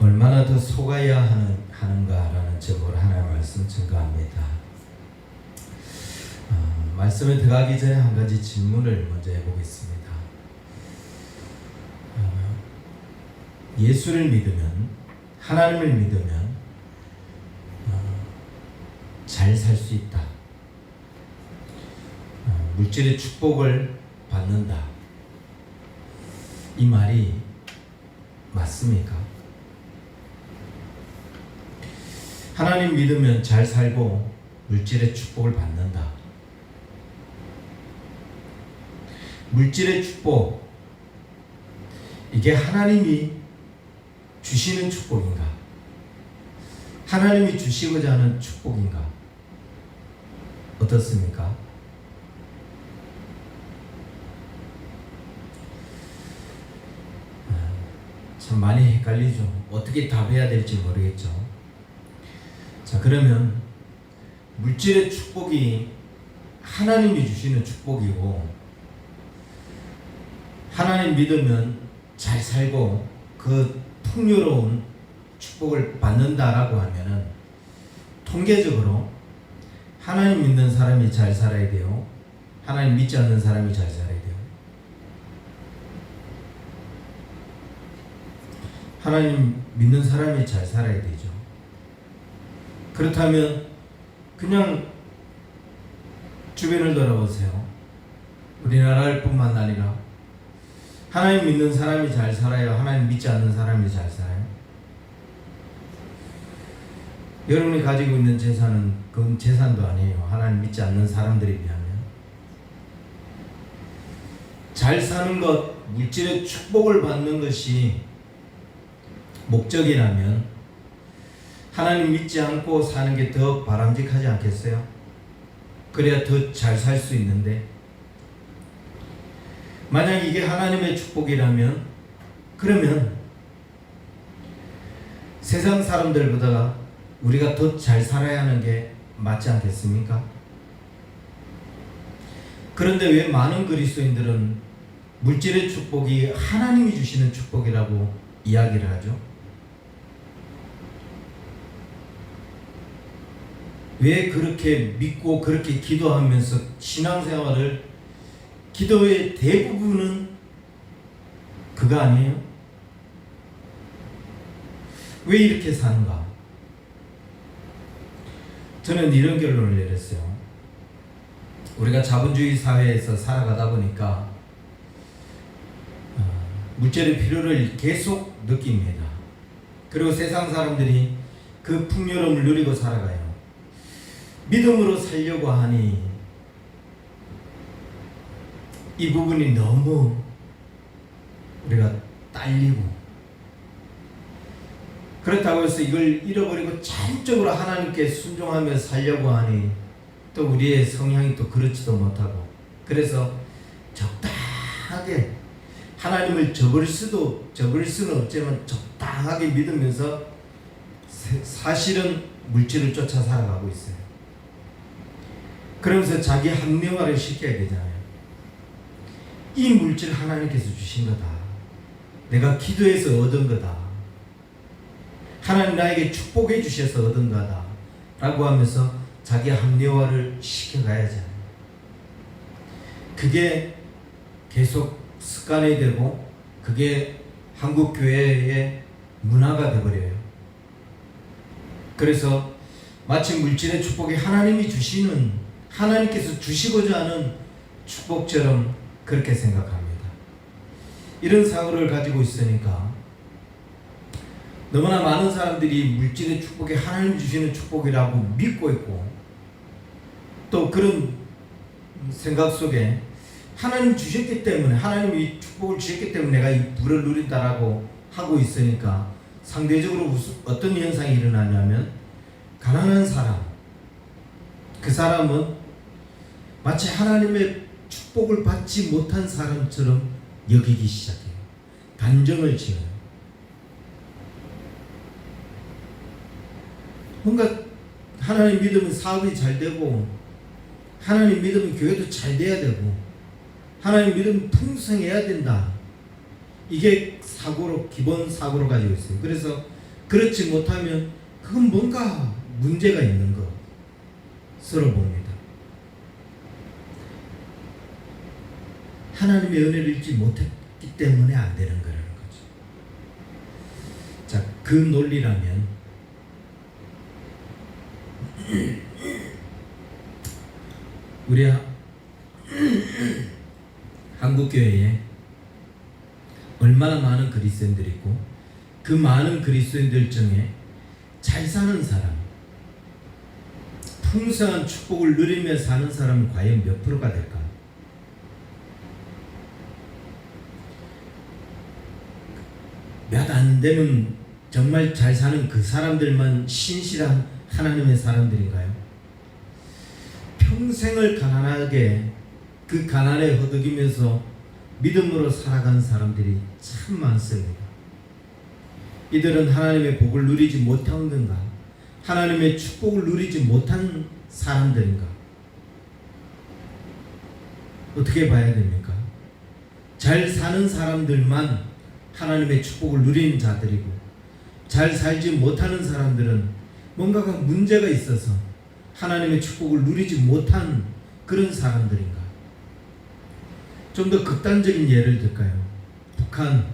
얼마나 더 속아야 하는가라는 제목으로 하나님의 말씀 증거합니다. 말씀에 들어가기 전에 한 가지 질문을 먼저 해보겠습니다. 예수를 믿으면, 하나님을 믿으면 잘 살 수 있다. 물질의 축복을 받는다. 이 말이 맞습니까? 하나님 믿으면 잘 살고 물질의 축복을 받는다. 물질의 축복, 이게 하나님이 주시는 축복인가? 하나님이 주시고자 하는 축복인가? 어떻습니까? 참 많이 헷갈리죠. 어떻게 답해야 될지 모르겠죠. 자, 그러면 물질의 축복이 하나님이 주시는 축복이고, 하나님 믿으면 잘 살고 그 풍요로운 축복을 받는다라고 하면은, 통계적으로 하나님 믿는 사람이 잘 살아야 돼요? 하나님 믿지 않는 사람이 잘 살아야 돼요? 하나님 믿는 사람이 잘 살아야 되죠. 그렇다면 그냥 주변을 돌아보세요. 우리나라를 뿐만 아니라 하나님 믿는 사람이 잘 살아요? 하나님 믿지 않는 사람이 잘 살아요? 여러분이 가지고 있는 재산은 그건 재산도 아니에요. 하나님 믿지 않는 사람들에 비하면. 잘 사는 것, 물질의 축복을 받는 것이 목적이라면 하나님 믿지 않고 사는 게 더 바람직하지 않겠어요? 그래야 더 잘 살 수 있는데, 만약 이게 하나님의 축복이라면, 그러면 세상 사람들보다 우리가 더 잘 살아야 하는 게 맞지 않겠습니까? 그런데 왜 많은 그리스도인들은 물질의 축복이 하나님이 주시는 축복이라고 이야기를 하죠? 왜 그렇게 믿고 그렇게 기도하면서 신앙생활을, 기도의 대부분은 그거 아니에요? 왜 이렇게 사는가? 저는 이런 결론을 내렸어요. 우리가 자본주의 사회에서 살아가다 보니까 물질의 필요를 계속 느낍니다. 그리고 세상 사람들이 그 풍요로움을 누리고 살아가요. 믿음으로 살려고 하니 이 부분이 너무 우리가 딸리고, 그렇다고 해서 이걸 잃어버리고 전적으로 하나님께 순종하며 살려고 하니 또 우리의 성향이 또 그렇지도 못하고, 그래서 적당하게 하나님을 접을 수는 없지만 적당하게 믿으면서 사실은 물질을 쫓아 살아가고 있어요. 그러면서 자기 합리화를 시켜야 되잖아요. 이 물질 하나님께서 주신 거다. 내가 기도해서 얻은 거다. 하나님 나에게 축복해 주셔서 얻은 거다. 라고 하면서 자기 합리화를 시켜가야죠. 그게 계속 습관이 되고, 그게 한국 교회의 문화가 되어버려요. 그래서 마치 물질의 축복이 하나님이 주시는, 하나님께서 주시고자 하는 축복처럼 그렇게 생각합니다. 이런 사고를 가지고 있으니까 너무나 많은 사람들이 물질의 축복이 하나님 주시는 축복이라고 믿고 있고, 또 그런 생각 속에 하나님 주셨기 때문에, 하나님이 축복을 주셨기 때문에 내가 이 부를 누린다라고 하고 있으니까 상대적으로 어떤 현상이 일어나냐면, 가난한 사람, 그 사람은 마치 하나님의 축복을 받지 못한 사람처럼 여기기 시작해요. 단정을 지어요. 뭔가 하나님 믿으면 사업이 잘 되고, 하나님 믿으면 교회도 잘 돼야 되고, 하나님 믿으면 풍성해야 된다. 이게 사고로, 기본 사고로 가지고 있어요. 그래서 그렇지 못하면 그건 뭔가 문제가 있는 것으로 봅니다. 하나님의 은혜를 잊지 못했기 때문에 안 되는 거라는 거죠. 자, 그 논리라면 우리 한국교회에 얼마나 많은 그리스도인들이 있고 그 많은 그리스도인들 중에 잘 사는 사람, 풍성한 축복을 누리며 사는 사람은 과연 몇 프로가 될까? 몇 안 되면 정말 잘 사는 그 사람들만 신실한 하나님의 사람들인가요? 평생을 가난하게 그 가난에 허덕이면서 믿음으로 살아가는 사람들이 참 많습니다. 이들은 하나님의 복을 누리지 못한 건가? 하나님의 축복을 누리지 못한 사람들인가? 어떻게 봐야 됩니까? 잘 사는 사람들만 하나님의 축복을 누리는 자들이고 잘 살지 못하는 사람들은 뭔가가 문제가 있어서 하나님의 축복을 누리지 못한 그런 사람들인가? 좀 더 극단적인 예를 들까요? 북한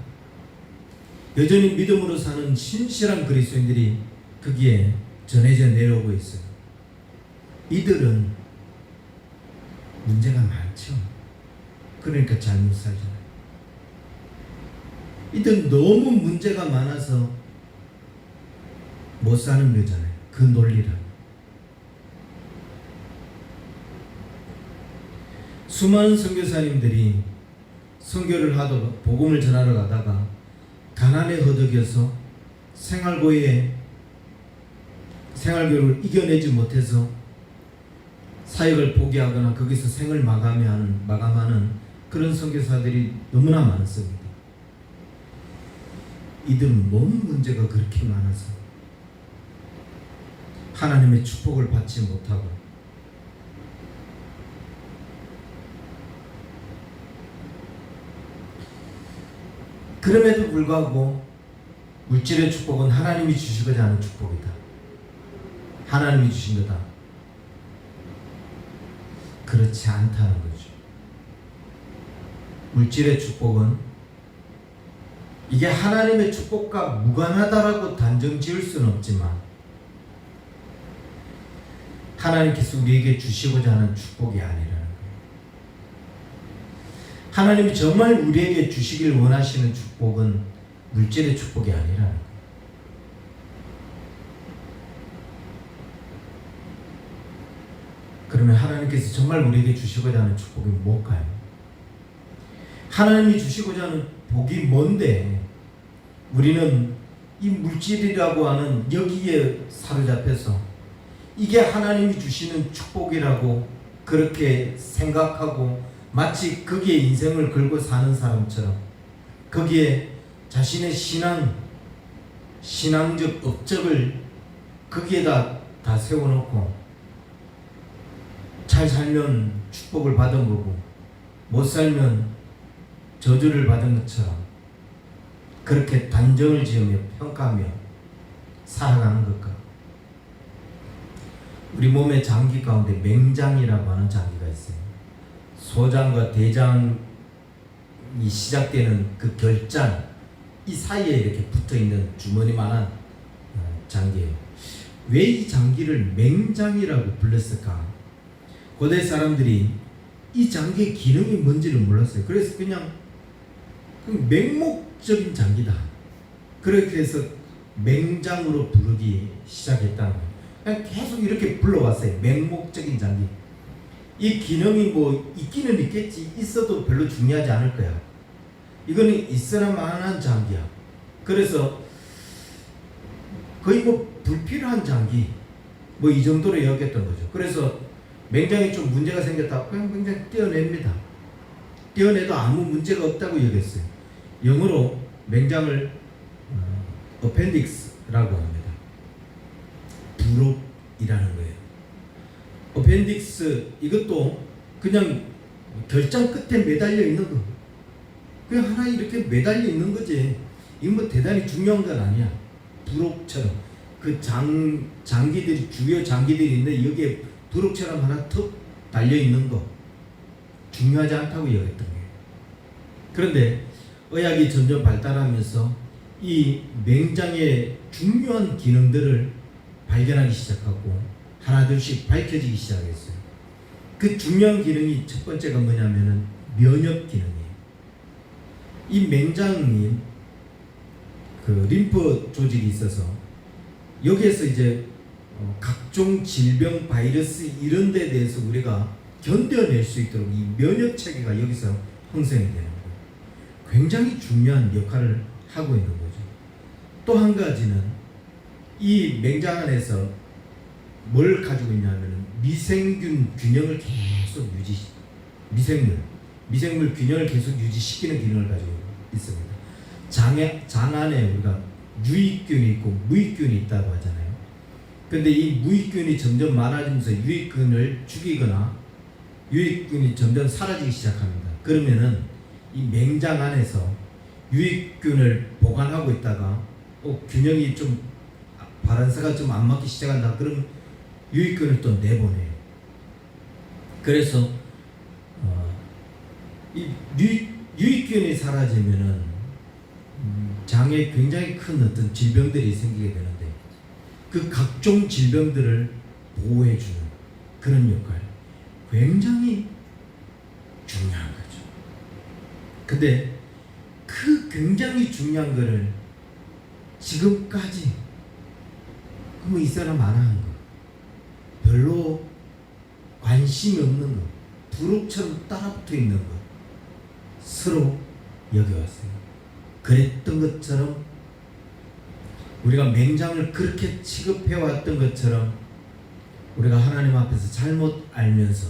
여전히 믿음으로 사는 신실한 그리스도인들이 거기에 전해져 내려오고 있어요. 이들은 문제가 많죠. 그러니까 잘못 살잖아요. 이들 너무 문제가 많아서 못 사는 거잖아요. 그 논리란. 수많은 선교사님들이 선교를 하다가 복음을 전하러 가다가 가난에 허덕여서 생활고를 이겨내지 못해서 사역을 포기하거나 거기서 생을 마감하는 그런 선교사들이 너무나 많습니다. 이들은 뭔 문제가 그렇게 많아서 하나님의 축복을 받지 못하고 그럼에도 불구하고 물질의 축복은 하나님이 주시고자 하는 축복이다. 하나님이 주신 거다. 그렇지 않다는 거죠. 물질의 축복은 이게 하나님의 축복과 무관하다라고 단정 지을 수는 없지만 하나님께서 우리에게 주시고자 하는 축복이 아니라는 거예요. 하나님이 정말 우리에게 주시길 원하시는 축복은 물질의 축복이 아니라는 거예요. 그러면 하나님께서 정말 우리에게 주시고자 하는 축복이 뭘까요? 하나님이 주시고자 하는 복이 뭔데 우리는 이 물질이라고 하는 여기에 사로잡혀서 이게 하나님이 주시는 축복이라고 그렇게 생각하고 마치 거기에 인생을 걸고 사는 사람처럼 거기에 자신의 신앙적 업적을 거기에다 다 세워놓고 잘 살면 축복을 받은 거고 못 살면 저주를 받은 것처럼 그렇게 단정을 지으며 평가하며 살아가는 것과 우리 몸의 장기 가운데 맹장이라고 하는 장기가 있어요. 소장과 대장이 시작되는 그 결장 이 사이에 이렇게 붙어있는 주머니만한 장기예요. 왜 이 장기를 맹장이라고 불렀을까? 고대 사람들이 이 장기의 기능이 뭔지를 몰랐어요. 그래서 그냥 맹목적인 장기다. 그렇게 해서 맹장으로 부르기 시작했다는 거예요. 그냥 계속 이렇게 불러왔어요. 맹목적인 장기. 이 기능이 뭐 있기는 있겠지. 있어도 별로 중요하지 않을 거야. 이거는 있어야만한 장기야. 그래서 거의 뭐 불필요한 장기 뭐 이 정도로 여겼던 거죠. 그래서 맹장에 좀 문제가 생겼다. 그냥 맹장 떼어냅니다. 떼어내도 아무 문제가 없다고 여겼어요. 영어로 맹장을 appendix라고 합니다. 부록이라는 거예요. appendix 이것도 그냥 결장 끝에 매달려 있는 거. 그냥 하나 이렇게 매달려 있는 거지. 이거 뭐 대단히 중요한 건 아니야. 부록처럼 그 장기들이 주요 장기들이 있는데 여기에 부록처럼 하나 턱 달려 있는 거 중요하지 않다고 여겼던 거예요. 그런데 의학이 점점 발달하면서 이 맹장의 중요한 기능들을 발견하기 시작하고 하나둘씩 밝혀지기 시작했어요. 그 중요한 기능이 첫 번째가 뭐냐면은 면역 기능이에요. 이 맹장이 그 림프 조직이 있어서 여기에서 이제 각종 질병, 바이러스 이런 데 대해서 우리가 견뎌낼 수 있도록 이 면역 체계가 여기서 형성이 되는 거예요. 굉장히 중요한 역할을 하고 있는 거죠. 또 한 가지는 이 맹장 안에서 뭘 가지고 있냐면 미생균 균형을 계속 미생물 균형을 계속 유지시키는 기능을 가지고 있습니다. 장 안에 우리가 유익균이 있고 무익균이 있다고 하잖아요. 근데 이 무익균이 점점 많아지면서 유익균을 죽이거나 유익균이 점점 사라지기 시작합니다. 그러면은 이 맹장 안에서 유익균을 보관하고 있다가 균형이 좀 바란스가 좀 안 맞기 시작한다. 그럼 유익균을 또 내보내요. 그래서 이 유익균이 사라지면은 장에 굉장히 큰 어떤 질병들이 생기게 되는데 그 각종 질병들을 보호해주는 그런 역할 굉장히 중요한 거죠. 근데 그 굉장히 중요한 거를 지금까지 이 사람 안 하는 거 별로 관심이 없는 거 부록처럼 따라붙어 있는 거 서로 여겨왔어요. 그랬던 것처럼 우리가 맹장을 그렇게 취급해왔던 것처럼 우리가 하나님 앞에서 잘못 알면서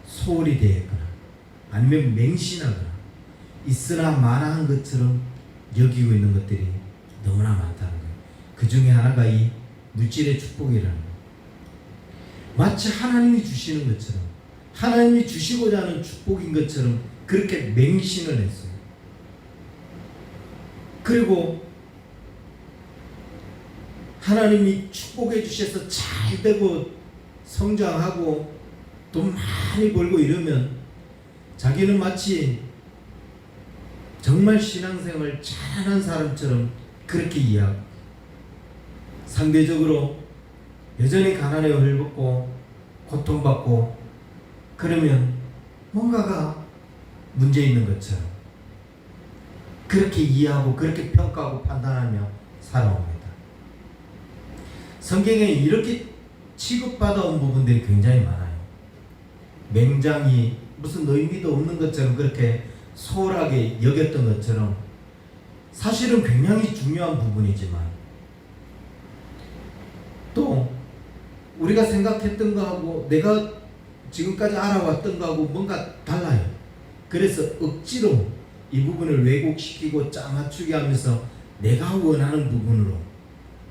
소홀히 대했거나 아니면 맹신하거나 있으나 마나한 것처럼 여기고 있는 것들이 너무나 많다는 거예요. 그 중에 하나가 이 물질의 축복이라는 거예요. 마치 하나님이 주시는 것처럼 하나님이 주시고자 하는 축복인 것처럼 그렇게 맹신을 했어요. 그리고 하나님이 축복해 주셔서 잘 되고 성장하고 돈 많이 벌고 이러면 자기는 마치 정말 신앙생활 잘하는 사람처럼 그렇게 이해하고 상대적으로 여전히 가난에 헐벗고 고통받고 그러면 뭔가가 문제 있는 것처럼 그렇게 이해하고 그렇게 평가하고 판단하며 살아옵니다. 성경에 이렇게 취급받아온 부분들이 굉장히 많아요. 맹장이 무슨 의미도 없는 것처럼 그렇게 소홀하게 여겼던 것처럼 사실은 굉장히 중요한 부분이지만 또 우리가 생각했던 거하고 내가 지금까지 알아왔던 거하고 뭔가 달라요. 그래서 억지로 이 부분을 왜곡시키고 짜맞추게 하면서 내가 원하는 부분으로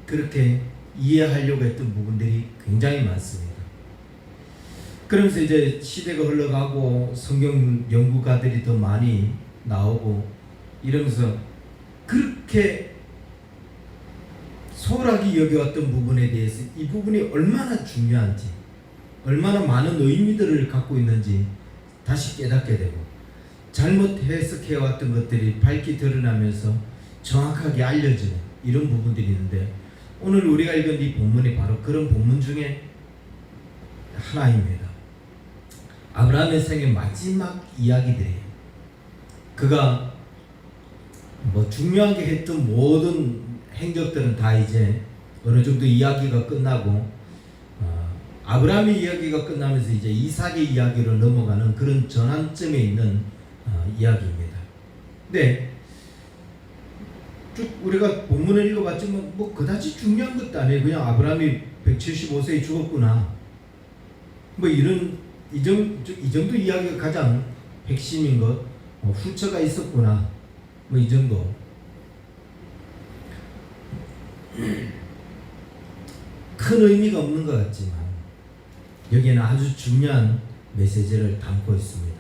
그렇게 이해하려고 했던 부분들이 굉장히 많습니다. 그러면서 이제 시대가 흘러가고 성경 연구가들이 더 많이 나오고 이러면서 그렇게 소홀하게 여겨왔던 부분에 대해서 이 부분이 얼마나 중요한지 얼마나 많은 의미들을 갖고 있는지 다시 깨닫게 되고 잘못 해석해왔던 것들이 밝히 드러나면서 정확하게 알려지는 이런 부분들이 있는데 오늘 우리가 읽은 이 본문이 바로 그런 본문 중에 하나입니다. 아브라함의 생의 마지막 이야기들이에요. 그가 중요하게 했던 모든 행적들은 다 이제 어느 정도 이야기가 끝나고 아브라함의 이야기가 끝나면서 이제 이삭의 이야기로 넘어가는 그런 전환점에 있는 이야기입니다. 근데 쭉 우리가 본문을 읽어봤지만 그다지 중요한 것도 아니에요. 그냥 아브라함이 175세에 죽었구나. 이 정도 이야기가 가장 핵심인 것. 후처가 있었구나. 이 정도. 큰 의미가 없는 것 같지만 여기에는 아주 중요한 메시지를 담고 있습니다.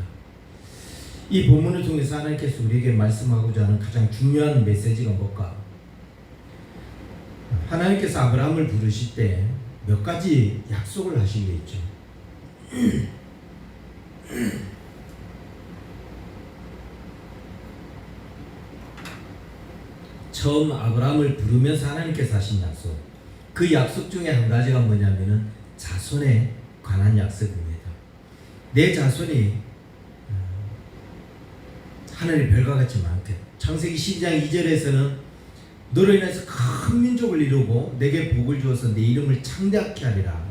이 본문을 통해서 하나님께서 우리에게 말씀하고자 하는 가장 중요한 메시지가 뭘까? 하나님께서 아브라함을 부르실 때 몇 가지 약속을 하신 게 있죠. 처음 아브라함을 부르면서 하나님께서 하신 약속, 그 약속 중에 한 가지가 뭐냐면은 자손에 관한 약속입니다. 내 자손이 하늘의 별과 같이 많게. 창세기 12장 2절에서는 너로 인해서 큰 민족을 이루고 내게 복을 주어서 내 이름을 창대하게 하리라.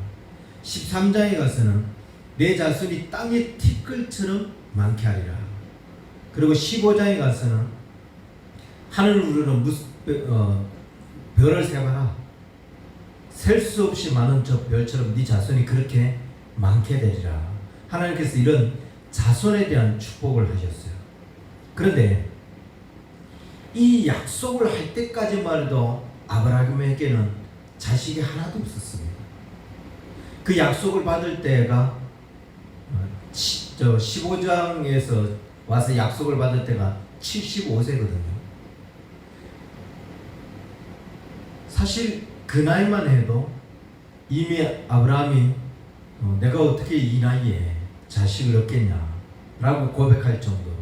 13장에 가서는 내 자손이 땅의 티끌처럼 많게 하리라. 그리고 15장에 가서는 하늘을 우러는 별을 세봐라. 셀 수 없이 많은 저 별처럼 네 자손이 그렇게 많게 되리라. 하나님께서 이런 자손에 대한 축복을 하셨어요. 그런데 이 약속을 할 때까지만 해도 아브라함에게는 자식이 하나도 없었습니다. 그 약속을 받을 때가 15장에서 와서 약속을 받을 때가 75세거든요. 사실 그 나이만 해도 이미 아브라함이 내가 어떻게 이 나이에 자식을 얻겠냐라고 고백할 정도로,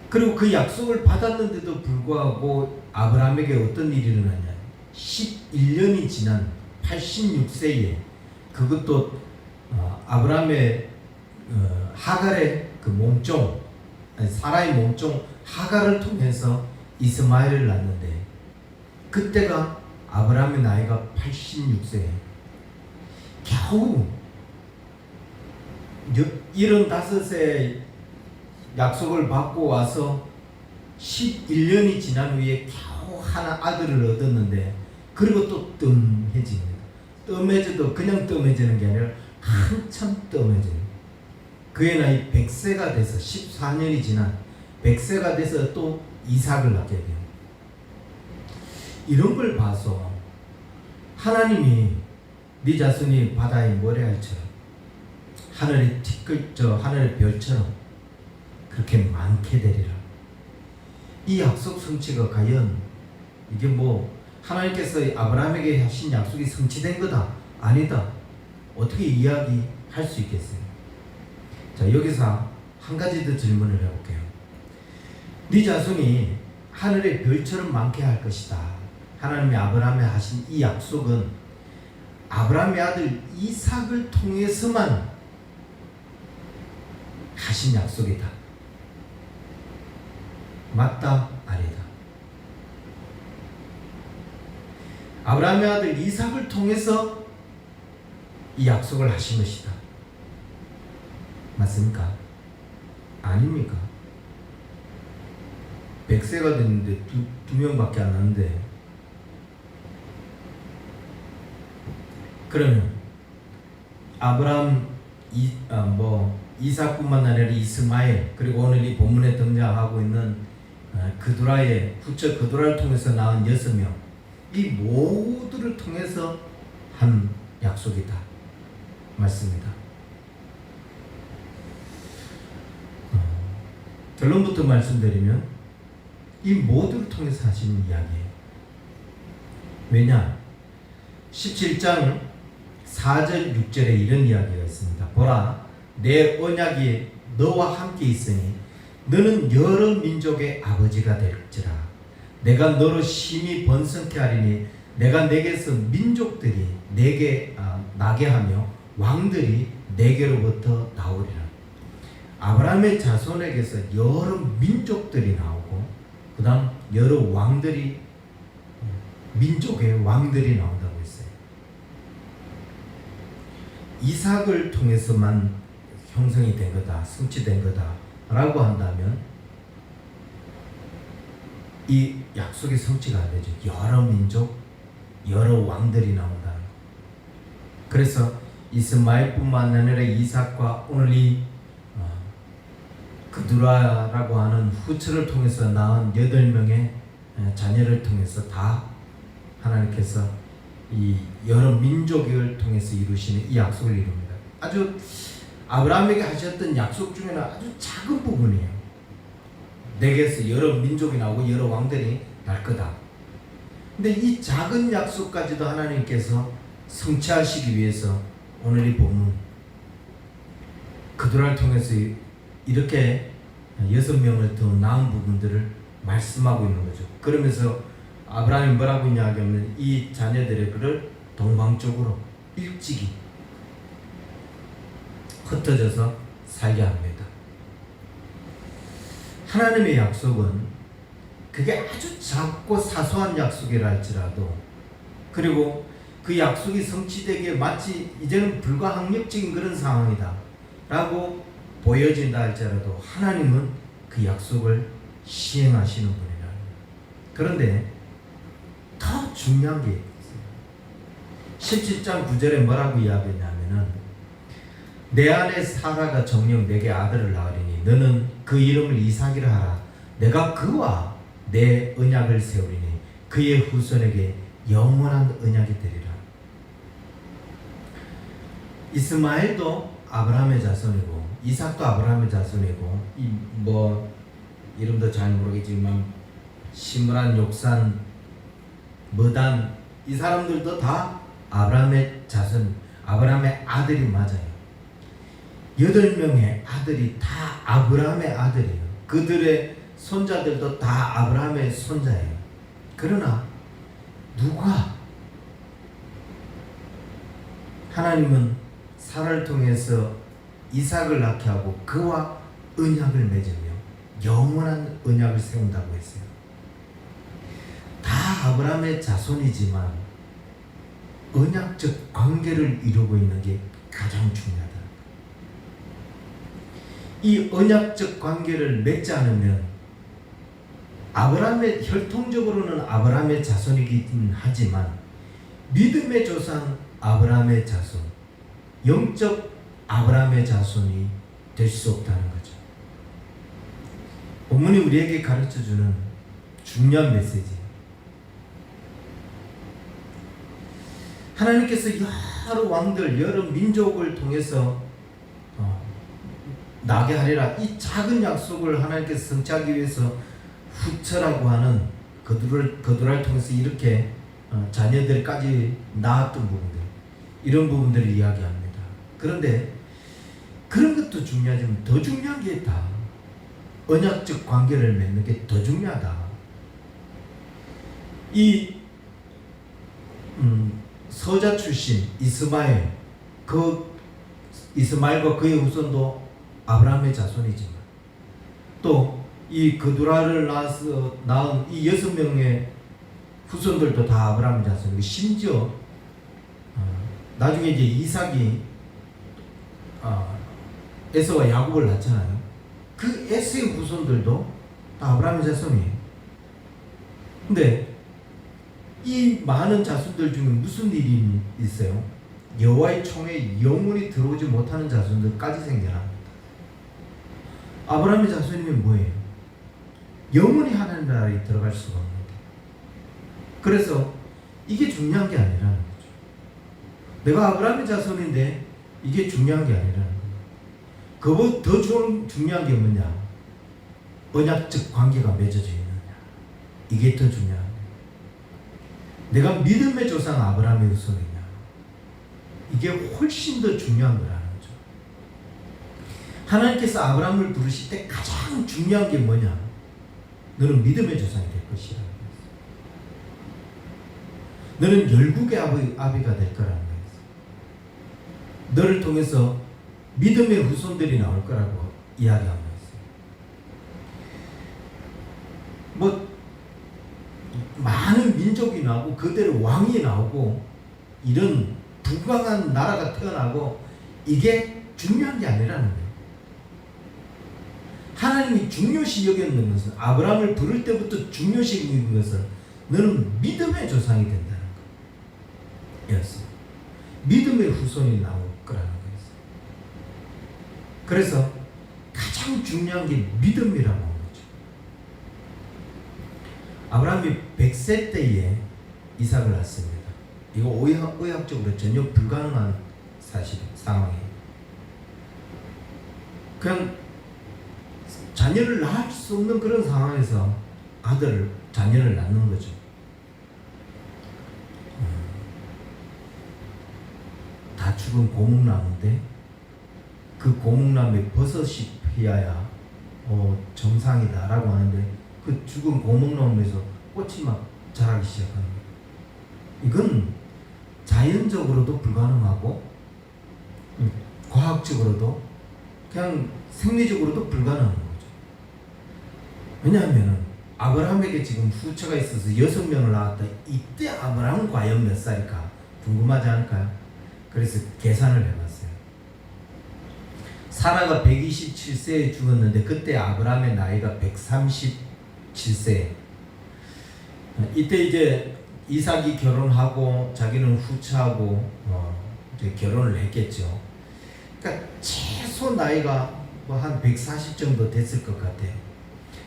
그리고 그 약속을 받았는데도 불구하고 아브라함에게 어떤 일이 일어났냐, 11년이 지난 86세에 그것도 아브라함의 하갈의 그 몸종, 사라의 몸종 하갈을 통해서 이스마엘을 낳는데, 그때가 아브라함의 나이가 86세, 겨우 75세 약속을 받고 와서 11년이 지난 후에 겨우 하나 아들을 얻었는데, 그리고 또 뜸해집니다. 뜸해져도 그냥 뜸해지는 게 아니라 한참 뜸해져요. 그의 나이 100세가 돼서 14년이 지난 100세가 돼서 또 이삭을 낳게 돼요. 이런 걸 봐서 하나님이 네 자손이 바다의 모래알처럼 하늘의 하늘의 별처럼 그렇게 많게 되리라. 이 약속 성취가 과연 이게 뭐 하나님께서 아브라함에게 하신 약속이 성취된 거다, 아니다, 어떻게 이야기할 수 있겠어요? 자, 여기서 한 가지 더 질문을 해볼게요. 네 자손이 하늘의 별처럼 많게 할 것이다. 하나님이 아브라함에 하신 이 약속은 아브라함의 아들 이삭을 통해서만 하신 약속이다. 맞다, 아니다. 아브라함의 아들 이삭을 통해서 이 약속을 하신 것이다. 맞습니까? 아닙니까? 100세가 됐는데 두 명밖에 안 하는데, 그러면 아브라함 이삭뿐만 아니라 이스마엘, 그리고 오늘 이 본문에 등장하고 있는 그두라의 후처 그두라를 통해서 낳은 6명, 이 모두를 통해서 한 약속이다. 맞습니다. 결론부터 말씀드리면 이 모두를 통해서 하신 이야기예요. 왜냐? 17장 4절 6절에 이런 이야기가 있습니다. 보라, 내 언약이 너와 함께 있으니 너는 여러 민족의 아버지가 될지라. 내가 너로 심히 번성케 하리니 내가 내게서 민족들이 나게 하며 왕들이 내게로부터 나오리라. 아브라함의 자손에게서 여러 민족들이 나오고, 그 다음 여러 왕들이, 민족의 왕들이 나온다고 했어요. 이삭을 통해서만 형성이 된 거다, 성취된 거다 라고 한다면 이 약속의 성취가 안 되죠. 여러 민족, 여러 왕들이 나온다. 그래서 이스마엘뿐만 아니라 이삭과 오늘 이 그두라라고 하는 후처를 통해서 낳은 8명의 자녀를 통해서 다 하나님께서 이 여러 민족을 통해서 이루시는 이 약속을 이룹니다. 아주 아브라함에게 하셨던 약속 중에는 아주 작은 부분이에요. 내게서 여러 민족이 나오고 여러 왕들이 날 거다. 근데 이 작은 약속까지도 하나님께서 성취하시기 위해서 오늘 이 본문 그들을 통해서 이렇게 6명을 더 나은 부분들을 말씀하고 있는 거죠. 그러면서 아브라함이 뭐라고 이야기하면 이 자녀들의 그를 동방쪽으로 일찍이 흩어져서 살게 합니다. 하나님의 약속은 그게 아주 작고 사소한 약속이라 할지라도, 그리고 그 약속이 성취되기에 마치 이제는 불가항력적인 그런 상황이다 라고 보여진다 할지라도 하나님은 그 약속을 시행하시는 분이라. 그런데 더 중요한 게 있어요. 17장 9절에 뭐라고 이야기했냐면은 내 아내 사라가 정녕 내게 아들을 낳으리니 너는 그 이름을 이삭이라 하라. 내가 그와 내 언약을 세우리니 그의 후손에게 영원한 언약이 되리라. 이스마엘도 아브라함의 자손이고 이삭도 아브라함의 자손이고 이름도 잘 모르겠지만 시므란, 욕산, 머단 이 사람들도 다 아브라함의 자손, 아브라함의 아들이 맞아요. 8명의 아들이 다 아브라함의 아들이에요. 그들의 손자들도 다 아브라함의 손자예요. 그러나 누가 하나님은 사라를 통해서 이삭을 낳게 하고 그와 언약을 맺으며 영원한 언약을 세운다고 했어요. 다 아브라함의 자손이지만 언약적 관계를 이루고 있는 게 가장 중요하다. 이 언약적 관계를 맺지 않으면 아브라함의 혈통적으로는 아브라함의 자손이긴 하지만 믿음의 조상 아브라함의 자손, 영적 아브라함의 자손이 될 수 없다는 거죠. 본문이 우리에게 가르쳐주는 중요한 메시지. 하나님께서 여러 왕들, 여러 민족을 통해서 나게 하리라. 이 작은 약속을 하나님께서 성취하기 위해서 후처라고 하는 거두를 통해서 이렇게 자녀들까지 낳았던 부분들, 이런 부분들을 이야기합니다. 그런데 그런 것도 중요하지만 더 중요한 게 있다. 언약적 관계를 맺는 게 더 중요하다. 이 서자 출신 이스마엘, 이스마엘과 그의 후손도 아브라함의 자손이지만 또 이 그두라를 낳은 이 6명의 후손들도 다 아브라함의 자손이고, 심지어 나중에 이제 이삭이 에서와 야곱을 낳잖아요. 그 에서의 후손들도 다 아브라함의 자손이에요. 근데 이 많은 자손들 중에 무슨 일이 있어요? 여호와의 총에 영원히 들어오지 못하는 자손들까지 생겨납니다. 아브라함의 자손이면 뭐예요? 영원히 하나님 나라에 들어갈 수가 없는데. 그래서 이게 중요한 게 아니라는 거죠. 내가 아브라함의 자손인데 이게 중요한 게 아니라는 거예요. 그보다 더 중요한 게 뭐냐? 언약적 관계가 맺어져 있느냐. 이게 더 중요한 거예요. 내가 믿음의 조상 아브라함의 후손이냐. 이게 훨씬 더 중요한 거라는 거죠. 하나님께서 아브라함을 부르실 때 가장 중요한 게 뭐냐? 너는 믿음의 조상이 될 것이라는 거예요. 너는 열국의 아비가 될 거라는 거예요. 너를 통해서 믿음의 후손들이 나올 거라고 이야기하고 있어요. 많은 민족이 나오고 그들의 왕이 나오고 이런 부강한 나라가 태어나고 이게 중요한 게 아니라는 거예요. 하나님이 중요시 여겼는 것은, 아브라함을 부를 때부터 중요시 여긴 것은 너는 믿음의 조상이 된다는 거였어요. 믿음의 후손이 나올 거라는 거였어요. 그래서 가장 중요한 게 믿음이라고 하는 거죠. 아브라함이 100세 때에 이삭을 낳습니다. 이거 의학적으로 전혀 불가능한 상황이에요. 그냥 자녀를 낳을 수 없는 그런 상황에서 자녀를 낳는 거죠. 가축은 고목나무인데 그 고목나무에 버섯이 피어야 정상이다라고 하는데 그 죽은 고목나무에서 꽃이 막 자라기 시작하는 거예요. 이건 자연적으로도 불가능하고 과학적으로도 그냥 생리적으로도 불가능한 거죠. 왜냐하면 아브라함에게 지금 후처가 있어서 6명을 낳았다. 이때 아브라함은 과연 몇 살일까? 궁금하지 않을까요? 그래서 계산을 해봤어요. 사라가 127세에 죽었는데 그때 아브라함의 나이가 137세. 이때 이제 이삭이 결혼하고 자기는 후처하고 이제 결혼을 했겠죠. 그러니까 최소 나이가 뭐 한 140 정도 됐을 것 같아요.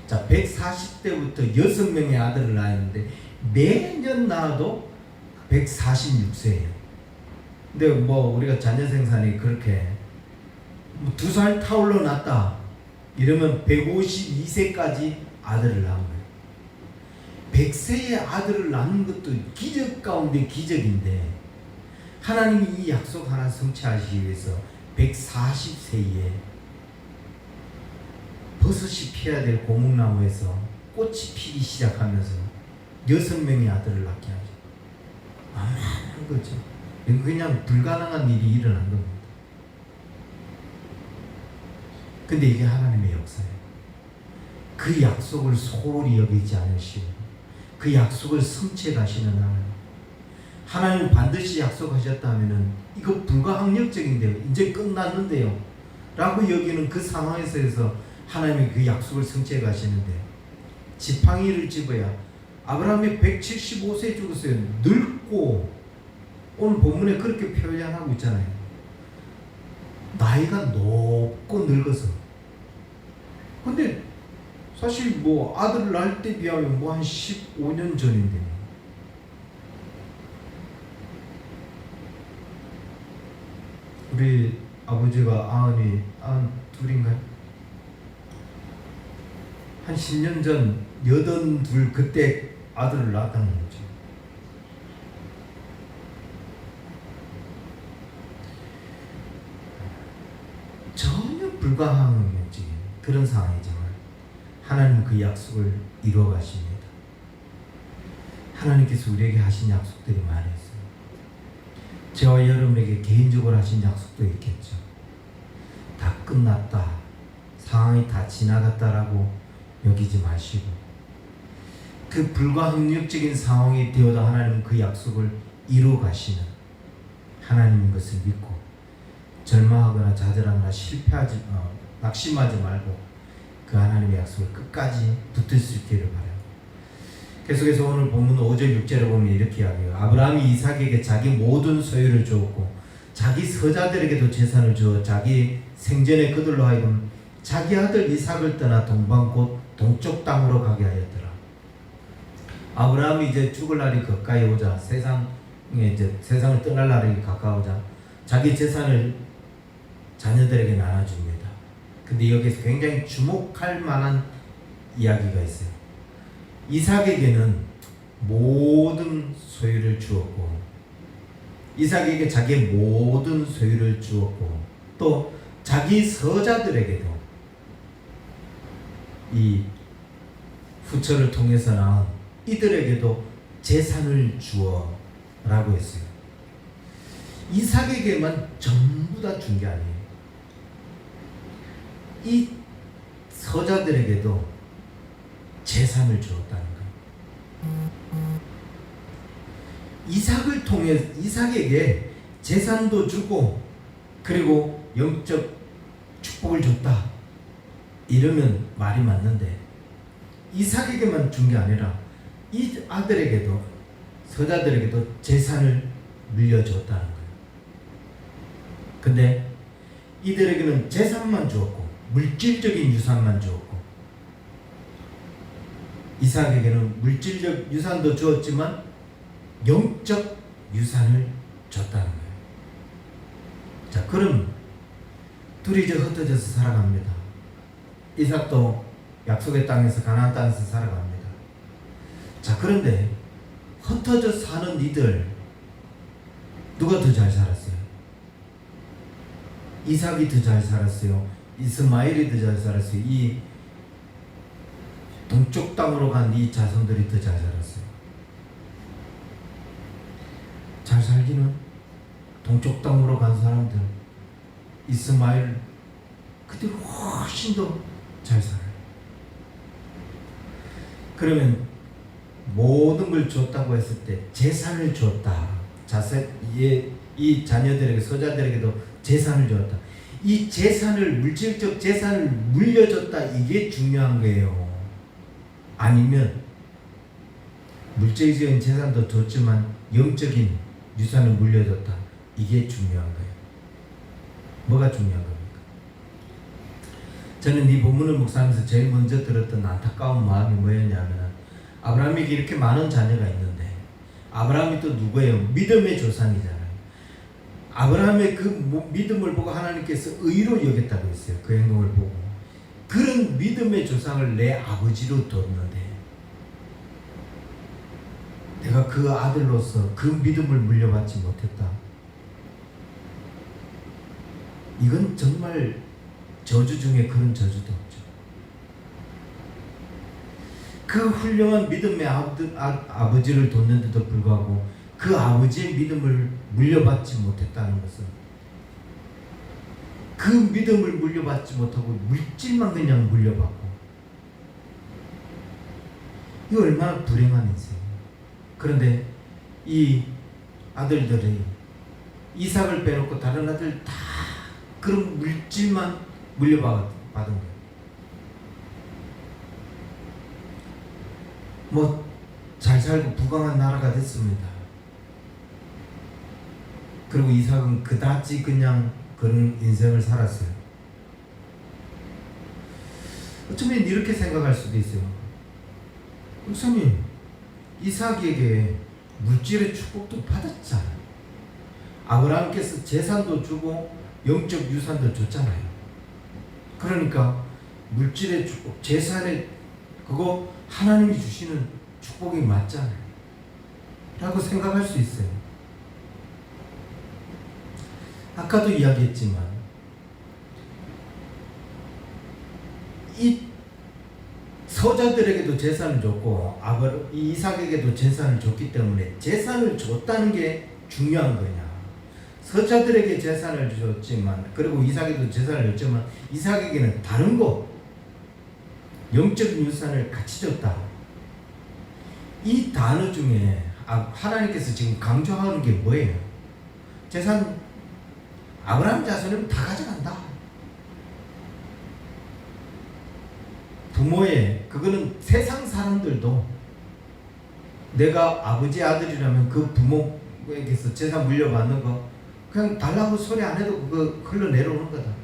자, 140대부터 6명의 아들을 낳았는데 매년 낳아도 146세예요. 근데 뭐 우리가 자녀 생산이 그렇게 뭐 2살 타올러 낳았다 이러면 152세까지 아들을 낳은 거예요. 100세의 아들을 낳는 것도 기적 가운데 기적인데 하나님이 이 약속 하나 성취하시기 위해서 140세에 버섯이 피어야 될 고목나무에서 꽃이 피기 시작하면서 6명의 아들을 낳게 하죠. 아무한 거죠. 그냥 불가능한 일이 일어난 겁니다. 근데 이게 하나님의 역사예요. 그 약속을 소홀히 여기지 않으시고 그 약속을 성취해 가시는 하나님. 하나님 반드시 약속하셨다면은 이거 불가항력적인데요. 이제 끝났는데요. 라고 여기는 그 상황에서 하나님이 그 약속을 성취해 가시는데 지팡이를 집어야 아브라함이 175세에 죽었어요. 늙고 오늘 본문에 그렇게 표현하고 있잖아요. 나이가 높고 늙어서. 근데 사실 뭐 아들을 낳을 때 비하면 뭐 한 15년 전인데 우리 아버지가 92인가요? 한 10년 전 82 그때 아들을 낳았다는 거죠. 전혀 불가항력적인 그런 상황이지만 하나님은 그 약속을 이루어 가십니다. 하나님께서 우리에게 하신 약속들이 많이 있어요. 저와 여러분에게 개인적으로 하신 약속도 있겠죠. 다 끝났다, 상황이 다 지나갔다라고 여기지 마시고 그 불가항력적인 상황이 되어도 하나님은 그 약속을 이루어 가시는 하나님인 것을 믿고 절망하거나 좌절하거나 낙심하지 말고 그 하나님의 약속을 끝까지 붙들 수 있기를 바라요. 계속해서 오늘 본문 5절 6절에 보면 이렇게 이야기해요. 아브라함이 이삭에게 자기 모든 소유를 주었고 자기 서자들에게도 재산을 주어 자기 생전에 그들로 하여금 자기 아들 이삭을 떠나 동방 곧 동쪽 땅으로 가게 하였더라. 아브라함이 이제 죽을 날이 가까이 오자 세상을 떠날 날이 가까우자 자기 재산을 자녀들에게 나눠줍니다. 근데 여기서 굉장히 주목할 만한 이야기가 있어요. 이삭에게는 모든 소유를 주었고 이삭에게 자기의 모든 소유를 주었고 또 자기 서자들에게도 이 후처를 통해서 낳은 이들에게도 재산을 주어 라고 했어요. 이삭에게만 전부 다 준 게 아니에요. 이 서자들에게도 재산을 주었다는 거예요. 이삭을 통해 이삭에게 재산도 주고 그리고 영적 축복을 줬다. 이러면 말이 맞는데 이삭에게만 준 게 아니라 이 아들에게도 서자들에게도 재산을 물려줬다는 거예요. 근데 이들에게는 재산만 주었고 물질적인 유산만 주었고 이삭에게는 물질적 유산도 주었지만 영적 유산을 줬다는 거예요. 자, 그럼 둘이 이제 흩어져서 살아갑니다. 이삭도 약속의 땅에서 가나안 땅에서 살아갑니다. 자, 그런데 흩어져 사는 이들 누가 더 잘 살았어요? 이삭이 더 잘 살았어요. 이스마엘이 더 잘 살았어요. 이 동쪽 땅으로 간 이 자손들이 더 잘 살았어요. 잘 살기는 동쪽 땅으로 간 사람들, 이스마엘 그들이 훨씬 더 잘 살아요. 그러면 모든 걸 줬다고 했을 때 재산을 줬다. 이 자녀들에게, 소자들에게도 재산을 줬다. 이 재산을, 물질적 재산을 물려줬다. 이게 중요한 거예요. 아니면 물질적인 재산도 줬지만 영적인 유산을 물려줬다. 이게 중요한 거예요. 뭐가 중요한 겁니까? 저는 이 본문을 묵상하면서 제일 먼저 들었던 안타까운 마음이 뭐였냐면, 아브라함에게 이렇게 많은 자녀가 있는데, 아브라함이 또 누구예요? 믿음의 조상이잖아요. 아브라함의 그 믿음을 보고 하나님께서 의로 여겼다고 했어요. 그 행동을 보고. 그런 믿음의 조상을 내 아버지로 뒀는데, 내가 그 아들로서 그 믿음을 물려받지 못했다. 이건 정말 저주 중에 그런 저주도 없죠. 그 훌륭한 믿음의 아버지를 뒀는데도 불구하고 그 아버지의 믿음을 물려받지 못했다는 것은, 그 믿음을 물려받지 못하고 물질만 그냥 물려받고, 이거 얼마나 불행한 인생이에요. 그런데 이 아들들이 이삭을 빼놓고 다른 아들 다 그런 물질만 물려받은 거예요. 뭐 잘 살고 부강한 나라가 됐습니다. 그리고 이삭은 그다지 그냥 그런 인생을 살았어요. 어쩌면 이렇게 생각할 수도 있어요. 목사님, 이삭에게 물질의 축복도 받았잖아요. 아브라함께서 재산도 주고 영적 유산도 줬잖아요. 그러니까 물질의 축복, 재산의 그거 하나님이 주시는 축복이 맞잖아요. 라고 생각할 수 있어요. 아까도 이야기했지만 이 서자들에게도 재산을 줬고 이삭에게도 재산을 줬기 때문에 재산을 줬다는 게 중요한 거냐. 서자들에게 재산을 줬지만, 그리고 이삭에도 재산을 줬지만 이삭에게는 다른 거, 영적인 유산을 같이 줬다. 이 단어 중에 하나님께서 지금 강조하는 게 뭐예요? 재산, 아브라함 자손은 다 가져간다. 부모의, 그거는 세상 사람들도 내가 아버지 아들이라면 그 부모에게서 재산 물려받는 거 그냥 달라고 소리 안 해도 그거 흘러내려오는 거다.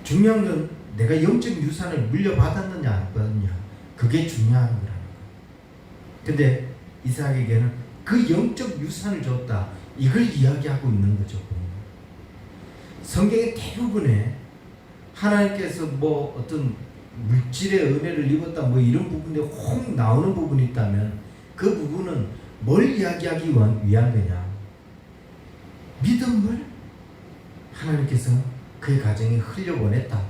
중요한 건 내가 영적 유산을 물려받았느냐 안 받았느냐, 그게 중요한 거라는 거예요. 근데 이삭에게는 그 영적 유산을 줬다, 이걸 이야기하고 있는 거죠. 성경의 대부분에 하나님께서 뭐 어떤 물질의 은혜를 입었다 뭐 이런 부분에 혹 나오는 부분이 있다면 그 부분은 뭘 이야기하기 위한 거냐? 믿음을 하나님께서 그의 가정에 흘려보냈다,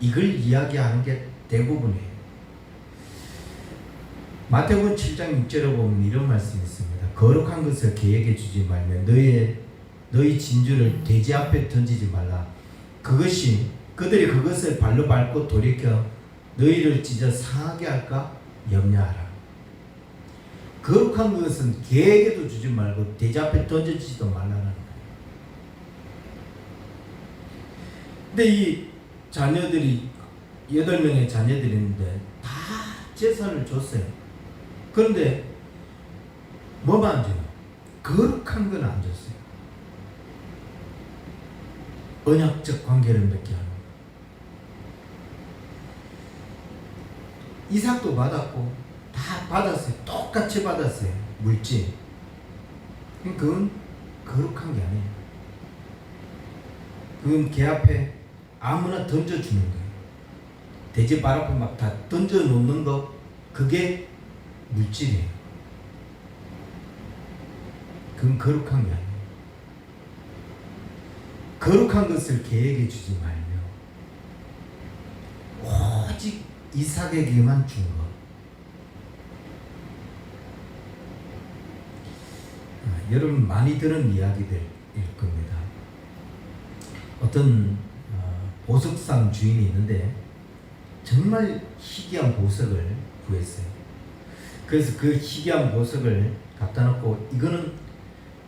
이걸 이야기하는 게 대부분이에요. 마태복음 7장 6절에 보면 이런 말씀이 있습니다. 거룩한 것을 계획해 주지 말며 너희 진주를 돼지 앞에 던지지 말라. 그들이 그것을 발로 밟고 돌이켜 너희를 찢어 상하게 할까 염려하라. 거룩한 것은 계획에도 주지 말고 돼지 앞에 던져지지도 말라는 거예요. 근데 이 자녀들이 8명의 자녀들이 있는데 다 재산을 줬어요. 그런데 뭐만 안 줘요? 거룩한 건 안 줬어요. 언약적 관계를 맺게 하는 거예요. 이삭도 받았고 다 받았어요. 똑같이 받았어요. 물질. 그건 거룩한 게 아니에요. 그건 걔 앞에 아무나 던져주는 거예요. 돼지 발 앞에 막 다 던져놓는 거, 그게 물질이에요. 그건 거룩한 게 아니에요. 거룩한 것을 계획해 주지 말며 오직 이삭에게만 준 것. 여러분 많이 들은 이야기들일 겁니다. 어떤 보석상 주인이 있는데 정말 희귀한 보석을 구했어요. 그래서 그 희귀한 보석을 갖다 놓고 이거는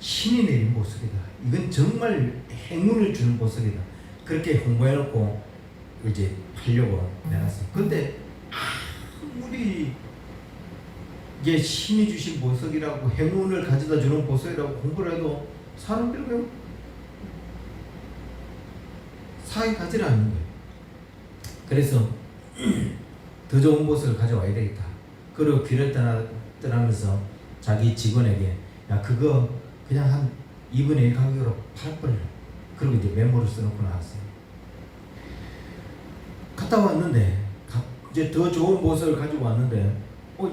신이 내린 보석이다. 이건 정말 행운을 주는 보석이다. 그렇게 홍보해 놓고 이제 팔려고 내놨어요. 근데 아무리 이게 신이 주신 보석이라고 행운을 가져다 주는 보석이라고 홍보를 해도 사람들이 사에 가지 않는 거예요. 그래서 더 좋은 보석을 가져와야 되겠다. 그리고 길을 떠나면서 자기 직원에게 야 그거 그냥 한 2분의 1 가격으로 팔아버려. 그리고 이제 메모를 써놓고 나왔어요. 갔다 왔는데 이제 더 좋은 보석을 가지고 왔는데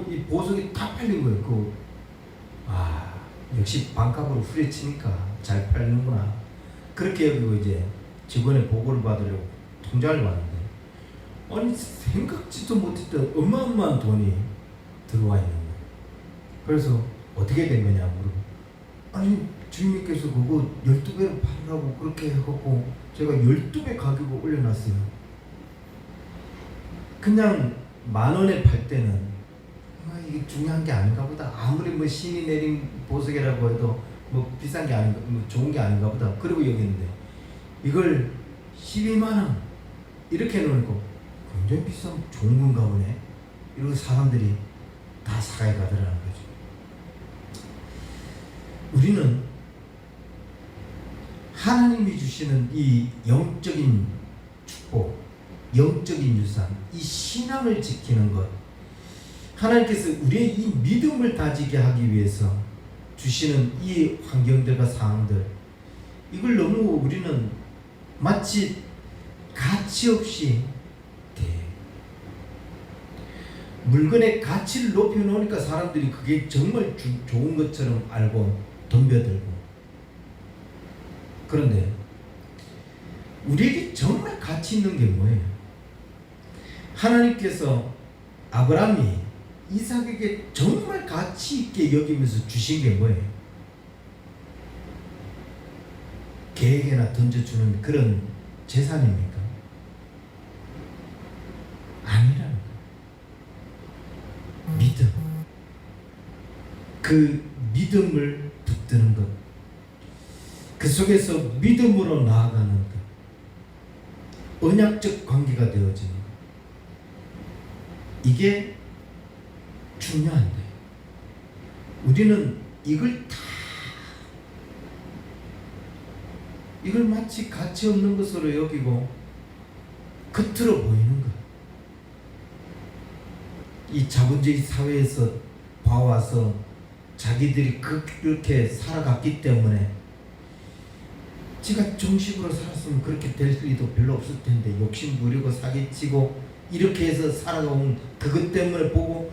이 보석이 다 팔린 거예요. 역시 반값으로 후려치니까 잘 팔리는구나. 그렇게 여기고 이제 직원의 보고를 받으려고 통장을 봤는데 아니 생각지도 못했던 어마어마한 돈이 들어와 있는 거예요. 그래서 어떻게 된 거냐 물어보고 아니 주인님께서 그거 12배로 팔으라고 그렇게 하고 제가 12배 가격을 올려놨어요. 그냥 10,000원에 팔 때는 이게 중요한 게 아닌가 보다. 아무리 뭐 신이 내린 보석이라고 해도 뭐 비싼 게 아닌가, 뭐 좋은 게 아닌가 보다. 그리고 여기 있는데 이걸 120,000원 이렇게 해놓고 굉장히 비싼 좋은 건가 보네. 이러고 사람들이 다 사가야 가더라는 거죠. 우리는 하나님이 주시는 이 영적인 축복, 영적인 유산, 이 신앙을 지키는 것, 하나님께서 우리의 이 믿음을 다지게 하기 위해서 주시는 이 환경들과 상황들, 이걸 너무 우리는 마치 가치 없이 물건의 가치를 높여놓으니까 사람들이 그게 정말 좋은 것처럼 알고 덤벼들고. 그런데 우리에게 정말 가치 있는 게 뭐예요? 하나님께서 아브라함이 이삭에게 정말 가치 있게 여기면서 주신 게 뭐예요? 개에게나 던져주는 그런 재산입니까? 아니라는 거예요. 믿음. 그 믿음을 붙드는 것. 그 속에서 믿음으로 나아가는 것. 언약적 관계가 되어지는 것. 이게 중요한데 우리는 이걸 마치 가치 없는 것으로 여기고 겉으로 보이는 것. 이 자본주의 사회에서 봐와서 자기들이 그렇게 살아갔기 때문에 제가 정식으로 살았으면 그렇게 될 리도 별로 없을 텐데 욕심 부리고 사기치고 이렇게 해서 살아온 그것 때문에 보고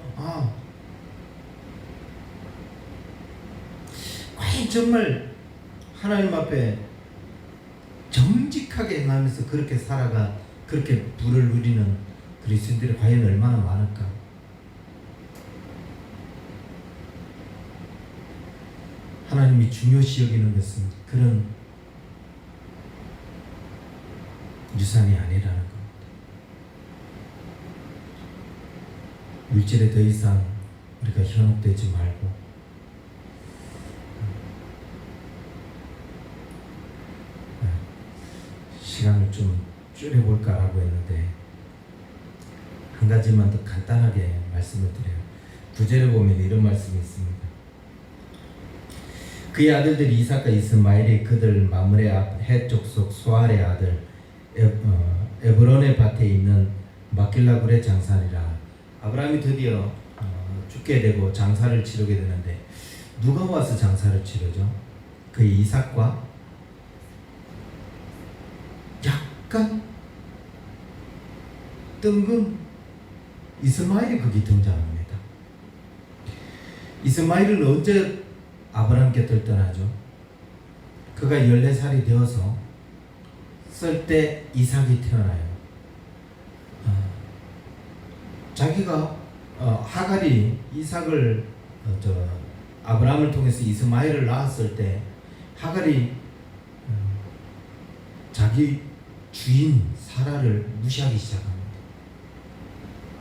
과연 정말 하나님 앞에 정직하게 행하면서 그렇게 살아가 그렇게 부를 누리는 그리스도인들이 과연 얼마나 많을까? 하나님이 중요시 여기는 것은 그런 유산이 아니라는 겁니다. 물질에 더 이상 우리가 현혹되지 말고 시간을 좀 줄여볼까라고 했는데 한 가지만 더 간단하게 말씀을 드려요. 9절에 보면 이런 말씀이 있습니다. 그의 아들들이 이삭과 이스마엘이 그들 마므레 앞 해족속 소알의 아들 에브론의 밭에 있는 막길라굴의 장사니라. 아브라함이 드디어 죽게 되고 장사를 치르게 되는데 누가 와서 장사를 치르죠? 그의 이삭과 약간 뜬금 이스마엘이 거기 등장합니다. 이스마엘은 언제 아브라함 곁을 떠나죠? 그가 14살이 되어서 때 이삭이 태어나요. 자기가 하갈이 이삭을 아브라함을 통해서 이스마엘을 낳았을 때 하갈이 자기 주인 사라를 무시하기 시작합니다.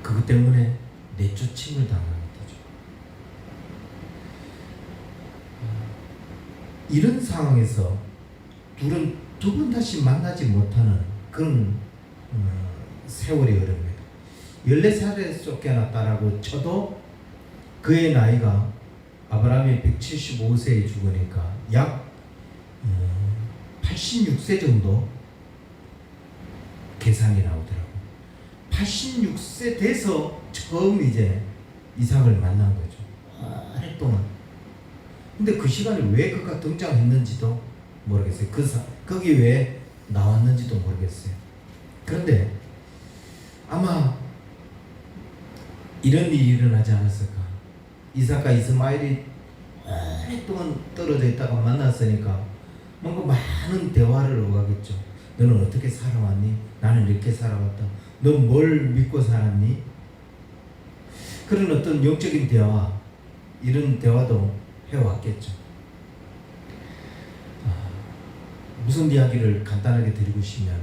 그것 때문에 내쫓임을 당하는 거죠. 이런 상황에서 둘은 두 번 다시 만나지 못하는 그런 세월이 흐릅니다. 14살에 쫓겨났다라고 쳐도 그의 나이가 아브라함이 175세에 죽으니까 약 86세 정도 계산이 나오더라고요. 86세 돼서 처음 이제 이삭을 만난 거죠. 오랫동안. 근데 그 시간에 왜 그가 등장했는지도 모르겠어요. 거기 왜 나왔는지도 모르겠어요. 그런데 아마 이런 일이 일어나지 않았을까. 이삭과 이스마엘이 오랫동안 떨어져 있다가 만났으니까 뭔가 많은 대화를 오가겠죠. 너는 어떻게 살아왔니? 나는 이렇게 살아왔다. 너 뭘 믿고 살았니? 그런 어떤 영적인 대화, 이런 대화도 해왔겠죠. 무슨 이야기를 간단하게 드리고 싶냐면,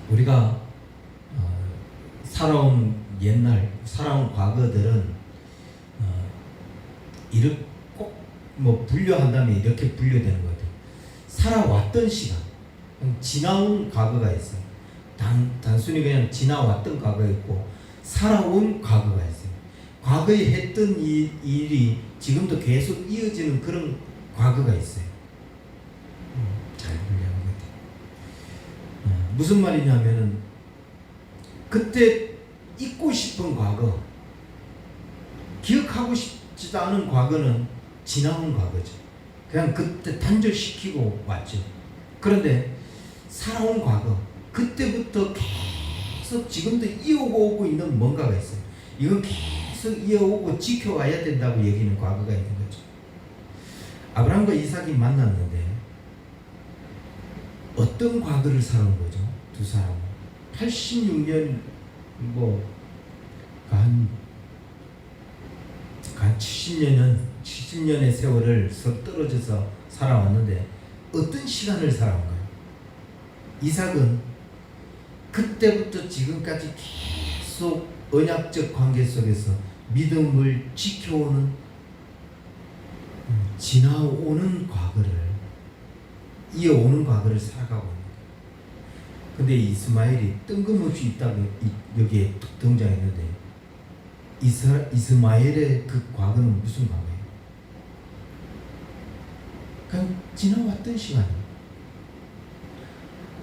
우리가 살아온 과거들은 이렇게 꼭 뭐 분류한다면 이렇게 분류되는 것 같아요. 살아왔던 시간, 지나온 과거가 있어요. 단순히 그냥 지나왔던 과거가 있고 살아온 과거가 있어요. 과거에 했던 일이 지금도 계속 이어지는 그런 과거가 있어요. 잘 분류하는 것 같아요. 무슨 말이냐면은 그때 잊고 싶은 과거, 기억하고 싶지도 않은 과거는 지나온 과거죠. 그냥 그때 단절시키고 왔죠. 그런데 살아온 과거, 그때부터 계속 지금도 이어오고 있는 뭔가가 있어요. 이건 계속 이어오고 지켜와야 된다고 여기는 과거가 있는 거죠. 아브라함과 이삭이 만났는데 어떤 과거를 살아온 거죠? 두 사람은 86년 한 70년의 세월을 서로 떨어져서 살아왔는데 어떤 시간을 살아온가요? 이삭은 그때부터 지금까지 계속 언약적 관계 속에서 믿음을 지켜오는 지나오는 과거를, 이어오는 과거를 살아가고 있는 거예요. 근데 이스마엘이 뜬금없이 있다가 여기에 등장했는데 이스마엘의 그 과거는 무슨 과거예요? 그냥 지나왔던 시간이에요.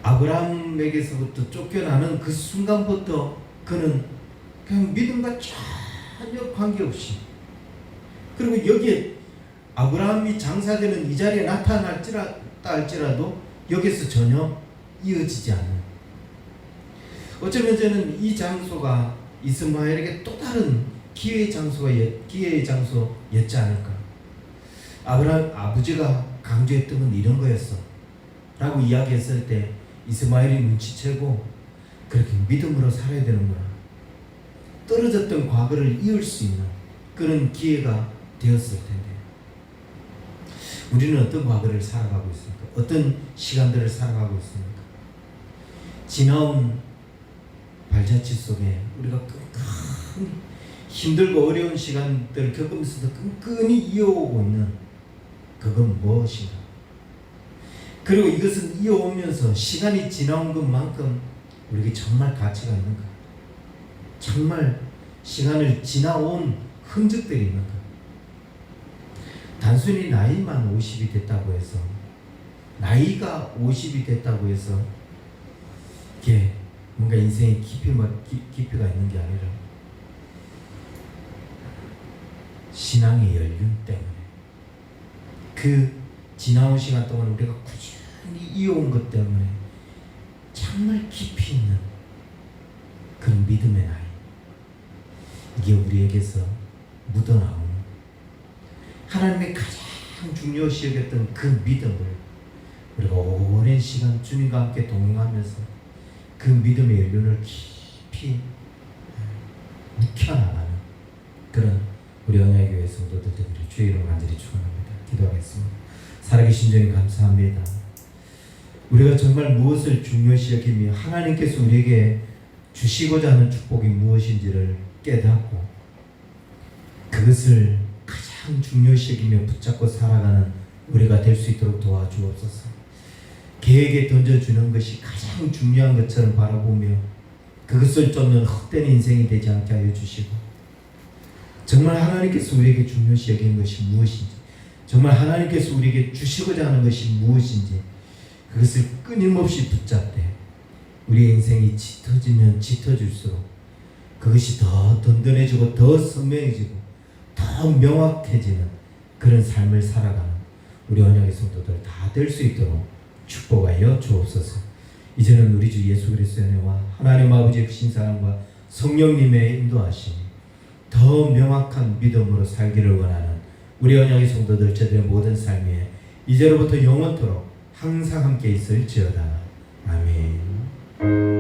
아브라함에게서부터 쫓겨나는 그 순간부터 그는 그냥 믿음과 전혀 관계없이, 그리고 여기에 아브라함이 장사되는 이 자리에 나타날지라 할지라도 여기서 전혀 이어지지 않는, 어쩌면 저는 이 장소가 이스마엘에게 또 다른 기회의 장소였지 않을까. 아브라함 아버지가 강조했던 건 이런 거였어 라고 이야기했을 때 이스마엘이 눈치채고 그렇게 믿음으로 살아야 되는구나, 떨어졌던 과거를 이을 수 있는 그런 기회가 되었을 텐데, 우리는 어떤 과거를 살아가고 있습니까? 어떤 시간들을 살아가고 있습니까? 지나온 발자취 속에 우리가 끈끈히 힘들고 어려운 시간들을 겪으면서도 끈끈히 이어오고 있는 그건 무엇인가? 그리고 이것은 이어오면서 시간이 지나온 것만큼 우리에게 정말 가치가 있는가? 정말 시간을 지나온 흔적들이 있는가? 단순히 나이만 50이 됐다고 해서, 나이가 50이 됐다고 해서 이게 뭔가 인생의 깊이가 있는 게 아니라 신앙의 연륜 때문에, 그 지나온 시간 동안 우리가 꾸준히 이어온 것 때문에 정말 깊이 있는 그런 믿음의 나이, 이게 우리에게서 묻어나오는 하나님의 가장 중요시 여겼던 그 믿음을 그리고 오랜 시간 주님과 함께 동행하면서 그 믿음의 연륜을 깊이 익혀나가는 그런 우리 언약교회 성도들 되기를 주의 이름으로 간절히 축원합니다. 기도하겠습니다. 살아계신 주님 감사합니다. 우리가 정말 무엇을 중요시 여기며 하나님께서 우리에게 주시고자 하는 축복이 무엇인지를 깨닫고 그것을 가장 중요시 여기며 붙잡고 살아가는 우리가 될 수 있도록 도와주옵소서. 개에게 던져주는 것이 가장 중요한 것처럼 바라보며 그것을 쫓는 헛된 인생이 되지 않게 하여 주시고, 정말 하나님께서 우리에게 중요시 여기는 것이 무엇인지, 정말 하나님께서 우리에게 주시고자 하는 것이 무엇인지 그것을 끊임없이 붙잡되 우리의 인생이 짙어지면 짙어질수록 그것이 더 든든해지고 더 선명해지고 더 명확해지는 그런 삶을 살아가는 우리 언약의 성도들 다 될 수 있도록 축복하여 주옵소서. 이제는 우리 주 예수 그리스도의 은혜와 하나님 아버지의 크신 사랑과 성령님의 인도하심이 더 명확한 믿음으로 살기를 원하는 우리 언약의 성도들 저들의 모든 삶에 이제로부터 영원토록 항상 함께 있을지어다. 아멘.